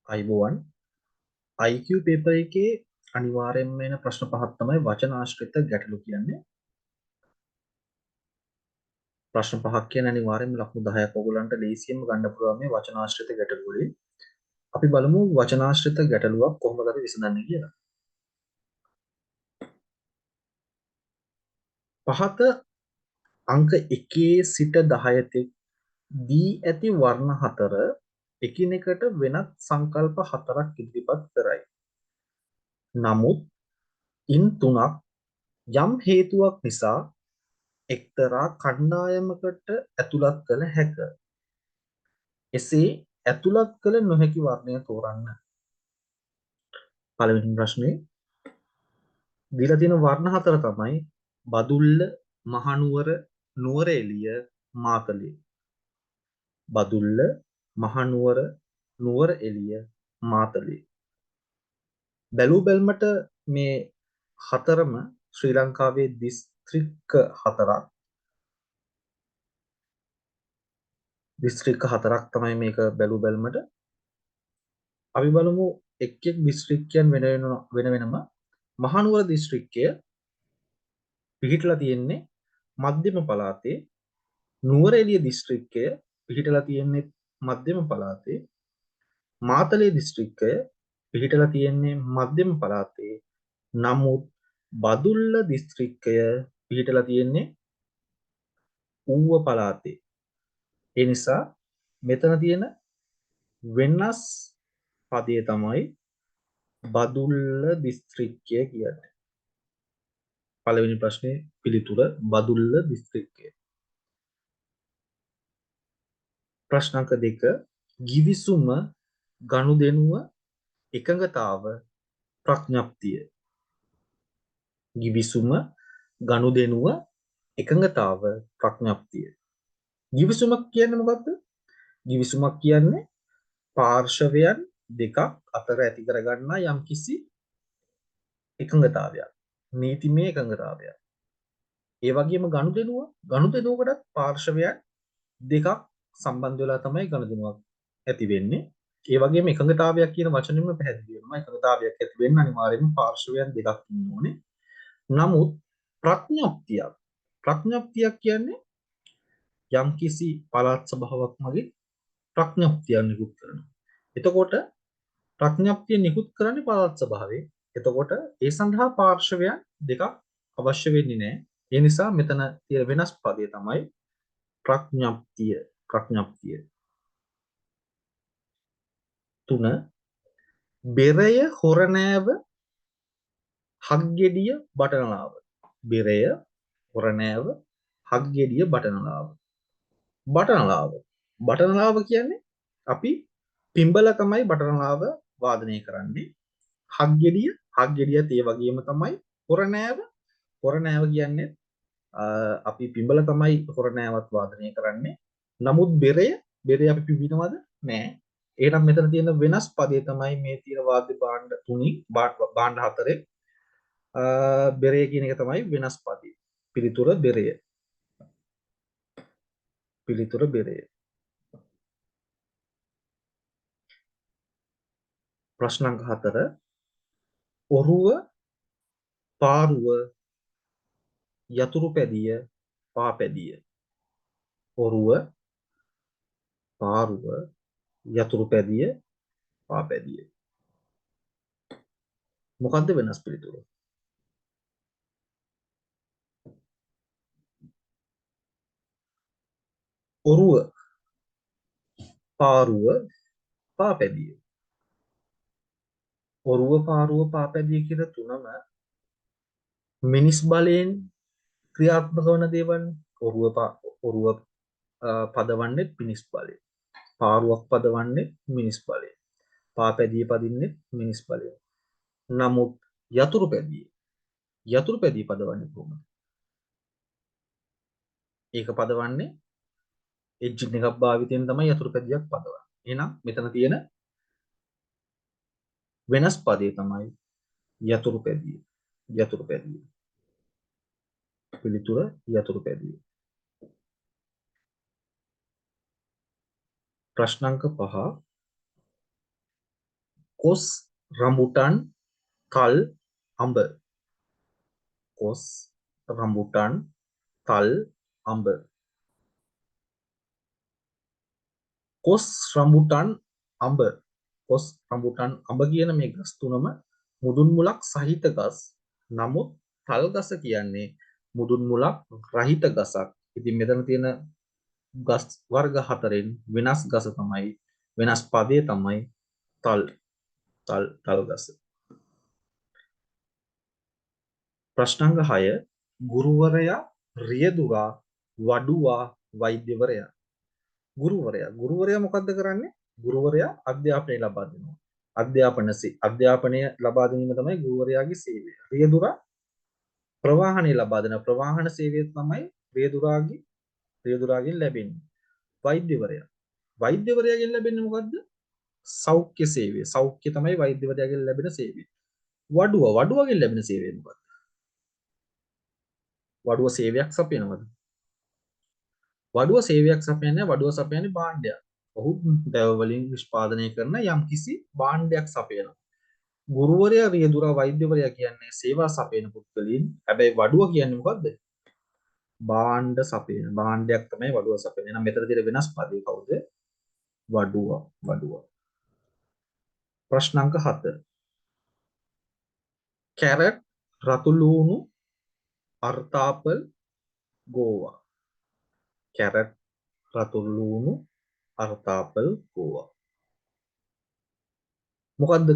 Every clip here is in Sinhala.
අයිබෝවන් IQ පේපර් එකේ අනිවාර්යයෙන්ම එන ප්‍රශ්න පහක් තමයි වචන ආශ්‍රිත ගැටලු කියන්නේ. ප්‍රශ්න පහක් කියන අනිවාර්යයෙන්ම ලකුණු 10ක් ඔයගොල්ලන්ට ලේසියෙන්ම ගන්න පුළුවන් මේ වචන ආශ්‍රිත ගැටලු වලින්. අපි බලමු වචන ආශ්‍රිත ගැටලුවක් කොහොමද අපි විසඳන්නේ කියලා. පහත අංක 1 සිට 10 තෙක් දී ඇති වර්ණ හතර එකිනෙකට වෙනත් සංකල්ප හතරක් ඉදිරිපත් කරයි. නමුත් ඉන් තුනක් යම් හේතුවක් නිසා එක්තරා කණ්ඩායමකට ඇතුළත් කළ හැක. එසේ ඇතුළත් කළ නොහැකි වර්ණය තෝරන්න. පළවෙනි ප්‍රශ්නේ දීලා තියෙන වර්ණ හතර තමයි බදුල්ල, මහනුවර, නුවරඑළිය, මාතලේ. බදුල්ල, මහනුවර, නුවරඑළිය, මාතලේ. බැලූ බැල්මට මේ හතරම ශ්‍රී ලංකාවේ දිස්ත්‍රික්ක හතරක්. දිස්ත්‍රික්ක හතරක් තමයි මේක බැලූ බැල්මට. අපි බලමු එක් එක් දිස්ත්‍රික්කයන් වෙන වෙනම. මහනුවර දිස්ත්‍රික්කය පිහිටලා තියෙන්නේ මධ්‍යම පළාතේ. නුවරඑළිය දිස්ත්‍රික්කය පිහිටලා තියෙන්නේ මධ්‍යම පළාතේ. මාතලේ දිස්ත්‍රික්කය පිහිටලා තියෙන්නේ මධ්‍යම පළාතේ. නමුත් බදුල්ල දිස්ත්‍රික්කය පිහිටලා තියෙන්නේ ඌව පළාතේ. ඒ නිසා මෙතන තියෙන වෙනස් පදය තමයි බදුල්ල දිස්ත්‍රික්කය කියන්නේ. පළවෙනි ප්‍රශ්නේ පිළිතුර බදුල්ල දිස්ත්‍රික්කය. ප්‍රශ්න අංක 2 ගිවිසුම ගනුදෙනුව එකඟතාව ප්‍රඥප්තිය. ගිවිසුම ගනුදෙනුව එකඟතාව ප්‍රඥප්තිය. ගිවිසුමක් කියන්නේ මොකක්ද? ගිවිසුමක් කියන්නේ පාර්ශවයන් දෙකක් අතර ඇති කරගන්නා යම්කිසි එකඟතාවයක්. නීතිමය එකඟතාවයක්. ඒ වගේම ගනුදෙනුවකටත් පාර්ශවයන් දෙකක් සම්බන්ධ වෙලා තමයි ගනුදෙනුවක් ඇති වෙන්නේ. ඒ වගේම එකඟතාවයක් කියන වචනයෙන්ම පැහැදිලි වෙනවා. එකඟතාවයක් ඇති වෙන්න අනිවාර්යයෙන්ම පාර්ශවයන් දෙකක් ඉන්න ඕනේ. නමුත් ප්‍රඥප්තියක් කියන්නේ යම්කිසි පළාත් සභාවක් මගින් ප්‍රඥප්තියක් නිකුත් කරනවා. එතකොට ප්‍රඥප්තිය නිකුත් කරන්නේ පළාත් සභාවේ. එතකොට ඒ සඳහා පාර්ශවයන් දෙකක් අවශ්‍ය වෙන්නේ නැහැ. ඒ නිසා මෙතන තියෙන වෙනස් පදය තමයි ප්‍රඥප්තිය. ප්‍රඥප්තිය. 3 බෙරය හොරනෑව හක්ගෙඩිය බටනලාව. බෙරය හොරනෑව හක්ගෙඩිය බටනලාව. බටනලාව කියන්නේ අපි පිඹල තමයි බටනලාව වාදනය කරන්නේ. හක්ගෙඩියත් ඒ වගේම තමයි. හොරනෑව කියන්නේ අපි පිඹල තමයි හොරනෑවත් වාදනය කරන්නේ. නමුත් බෙරය අපි පිඹිනවද? නෑ. එහෙනම් මෙතන තියෙන වෙනස් පදේ තමයි මේ තියෙන වාද්‍ය භාණ්ඩ තුنين භාණ්ඩ හතරේ බෙරය කියන එක තමයි වෙනස් පදේ. පිළිතුර බෙරය. පිළිතුර බෙරය. ප්‍රශ්න අංක 4 ඔරුව පාරුව යතුරු පැදිය පාපැදිය. ඔරුව පාරුව යතුරු පැදිය පාපැදිය. මොකද්ද වෙනස් පිළිතුර? ඔරුව පාරුව පාපැදිය. ඔරුව පාරුව පාපැදිය කියන තුනම මිනිස් බලයෙන් ක්‍රියාත්මක වන දේවල්. ඔරුව පදවන්නේ මිනිස් බලයෙන්. පාරුවක් පදවන්නේ මිනිස් බලයෙන්. පාපැදිය පදින්නේ මිනිස් බලයෙන්. නමුත් යතුරු පැදිය පදවන්නේ කොහොමද? ඒක පදවන්නේ එන්ජින් එකක් භාවිතයෙන් තමයි යතුරු පැදියක් පදවන්නේ. එහෙනම් මෙතන තියෙන වෙනස් පදේ තමයි යතුරු පැදිය. යතුරු පැදිය. පිළිතුර යතුරු පැදිය. ප්‍රශ්න අංක 5 කොස් රම්බුටන් තල් අඹ කොස් රම්බුටන් තල් අඹ කොස් රම්බුටන් අඹ කොස් රම්බුටන් අඹ කියන මේ ගස් තුනම මුදුන් මුලක් සහිත ගස්. නමුත් තල් ගස කියන්නේ මුදුන් මුලක් රහිත ගසක්. ඉතින් මෙතන තියෙන ගස් වර්ග හතරෙන් වෙනස් ගස තමයි වෙනස් පදේ තමයි තල් තල් ගස. ප්‍රශ්නාංග 6 ගුරුවරයා රියදුරා වඩුවා වෛද්‍යවරයා ගුරුවරයා මොකද්ද කරන්නේ? ගුරුවරයා අධ්‍යාපනය ලබා දෙනවා. අධ්‍යාපනය ලබා ගැනීම තමයි ගුරුවරයාගේ සේවය. රියදුරා ප්‍රවාහනය ලබා දෙන ප්‍රවාහන සේවය තමයි රියදුරාගෙන් ලැබෙන්නේ. වෛද්‍යවරයාගෙන් ලැබෙන්නේ මොකද්ද? සෞඛ්‍ය සේවය. සෞඛ්‍ය තමයි වෛද්‍යවරයාගෙන් ලැබෙන සේවය. වඩුවගෙන් ලැබෙන සේවය මොකද්ද? වඩුව සේවයක් සපයනවද? වඩුව සේවයක් සපයන්නේ වඩුව සපයන්නේ භාණ්ඩයක්. ඔහු දැව වලින් නිෂ්පාදනය කරන යම්කිසි භාණ්ඩයක් සපයනවා. ගුරුවරයා රියදුරා වෛද්‍යවරයා කියන්නේ සේවා සපයන පුද්ගලයන්. හැබැයි වඩුව කියන්නේ මොකද්ද? භාණ්ඩ සපයන. භාණ්ඩයක් තමයි වඩුව සපයන්නේ. එහෙනම් මෙතන තියෙන වෙනස් පදේ කවුද? වඩුව. ප්‍රශ්න අංක 7. කැරට් රතු ලූණු අර්තාපල් ගෝවා. කැරට් රතු ලූණු අර්තාපල් ගෝවා. මොකද්ද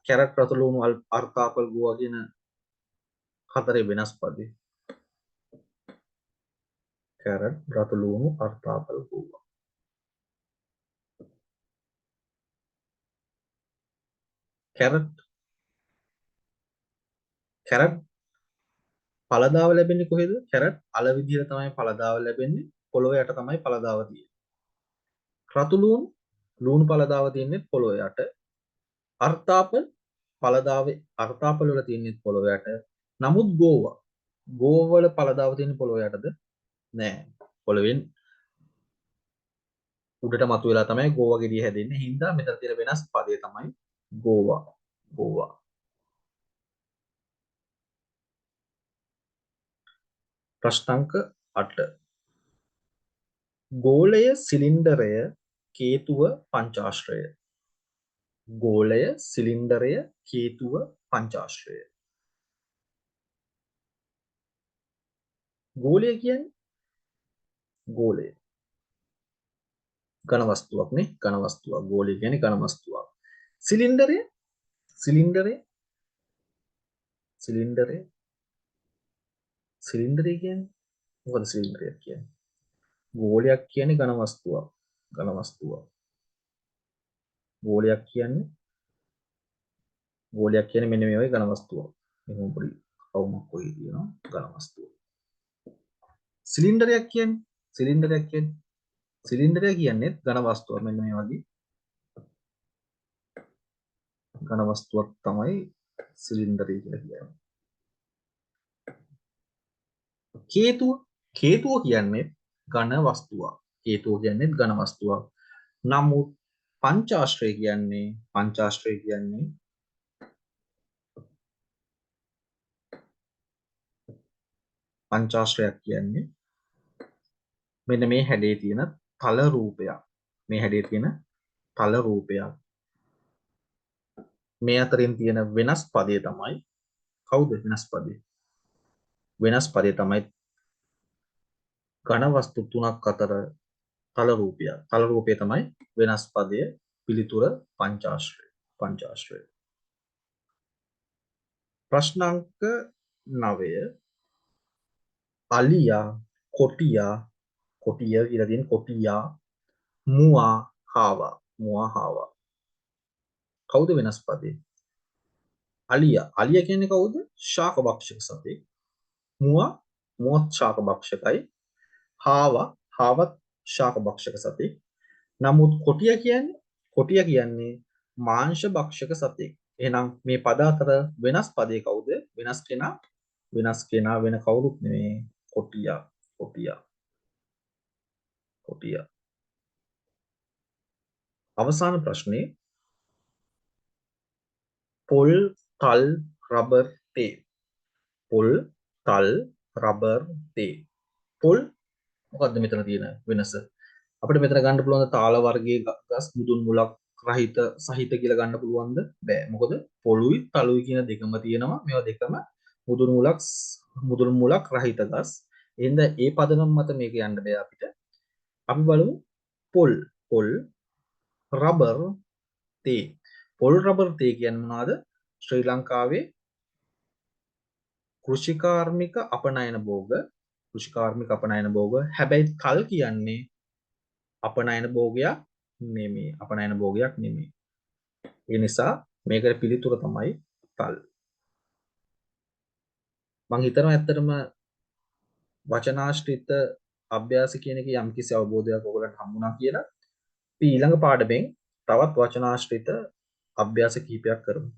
කැරට් රතු ලූණු අර්තාපල් ගෝවා කියන හතරේ වෙනස් පදේ? කැරට් රතු ලූණු අර්තාපල් ගෝවා. කැරට් පළදාව ලැබෙන්නේ කොහෙද? කැරට් අල විදිහට තමයි පළදාව ලැබෙන්නේ. පොළොව යට තමයි පළදාව තියෙන්නේ. රතු ලූණු පළදාව තියෙන්නේ පොළොව යට. අර්තාපල් අර්තාපල් වල තියෙන්නේ පොළොව යට. නමුත් ගෝවා වල පළදාව තියෙන්නේ පොළොව යටද? නෑ. පොළොවෙන් උඩට මතුවලා තමයි ගෝවා ගෙඩිය හැදෙන්නේ. හින්දා මෙතන තියෙන වෙනස් පදය තමයි ගෝවා. ප්‍රශ්නාංක 8. ගෝලය සිලින්ඩරය කේතුව පංචාශ්‍රය. ගෝලය සිලින්ඩරය කේතුව පංචාශ්‍රය. ගෝලය කියන්නේ ගෝලය ඝන වස්තුවක් නේ. ඝන වස්තුවක්. ගෝලය කියන්නේ ඝන වස්තුවක්. සිලින්ඩරය කියන්නේ මොකද? සිලින්ඩරය කියන්නේ ගෝලයක් කියන්නේ ඝන වස්තුවක්. ගෝලයක් කියන්නේ මෙන්න මේ වගේ ඝන වස්තුවක්. මෙහෙම පොඩි කවුමක් කොහේ තියෙනවා ඝන වස්තුවක්. සිලින්ඩරයක් කියන්නේ ඝන වස්තුවක්. මෙන්න මේ වගේ ඝන වස්තුවක් තමයි සිලින්ඩරය කියලා කියන්නේ. කේතුව කියන්නේ ඝන වස්තුවක්. නමුත් පංචාශ්‍රය කියන්නේ මෙන්න මේ හැඩේ තියෙන තල රූපයක්. මේ අතරින් තියෙන වෙනස් පදය තමයි කවුද? වෙනස් පදය තමයි ඝන වස්තු තුනක් අතර තල රූපය තමයි වෙනස් පදය. පිළිතුර පංචාශ්‍රය. ප්‍රශ්නාංක 9. අලියා කොටියා කියලා තියෙන කොටියා මුවා හාවා. කවුද වෙනස් පදේ? අලියා කියන්නේ කවුද? ශාක භක්ෂක සතෙක්. මුවත් ශාක භක්ෂකයි. හාවත් ශාක භක්ෂක සතෙක්. නමුත් කොටියා කියන්නේ මාංශ භක්ෂක සතෙක්. එහෙනම් මේ පද අතර වෙනස් පදේ කවුද? වෙනස් කෙනා වෙන කවුරුත් නෙමෙයි. කොටියා. අවසාන ප්‍රශ්නේ පොල්, තල්, රබර්, තේ. පොල්, තල්, රබර්, තේ. පොල් මොකක්ද මෙතන තියෙන වෙනස? අපිට මෙතන ගන්න පුළුවන් තාල වර්ගයේ ගස් මුදුන් මුලක් රහිත සහිත කියලා ගන්න පුළුවන්ද? බෑ. මොකද පොළුයි තලුයි කියන දෙකම තියෙනවා. මේවා දෙකම මුදුන් මුලක් රහිත ගස්. එහෙනම් ඒ පදනම මත මේක යන්න බෑ අපිට. අපි බලමු පොල්, පොල්, රබර්, තේ. පොල් රබර් තේ කියන්නේ මොනවද? ශ්‍රී ලංකාවේ කෘෂිකාර්මික අපනයන භෝග, කෘෂිකාර්මික අපනයන භෝග. හැබැයි තල් කියන්නේ අපනයන භෝගයක් නෙමෙයි. අපනයන භෝගයක් නෙමෙයි. ඒ නිසා මේකට පිළිතුර තමයි තල්. මම හිතනවා ඇත්තටම වචනාශ්‍රිත අභ්‍යාස කියන එක යම්කිසි අවබෝධයක් ඔයගලන්ට හම්බුණා කියලා. අපි ඊළඟ පාඩමෙන් තවත් වචනාශ්‍රිත අභ්‍යාස කිහිපයක් කරමු.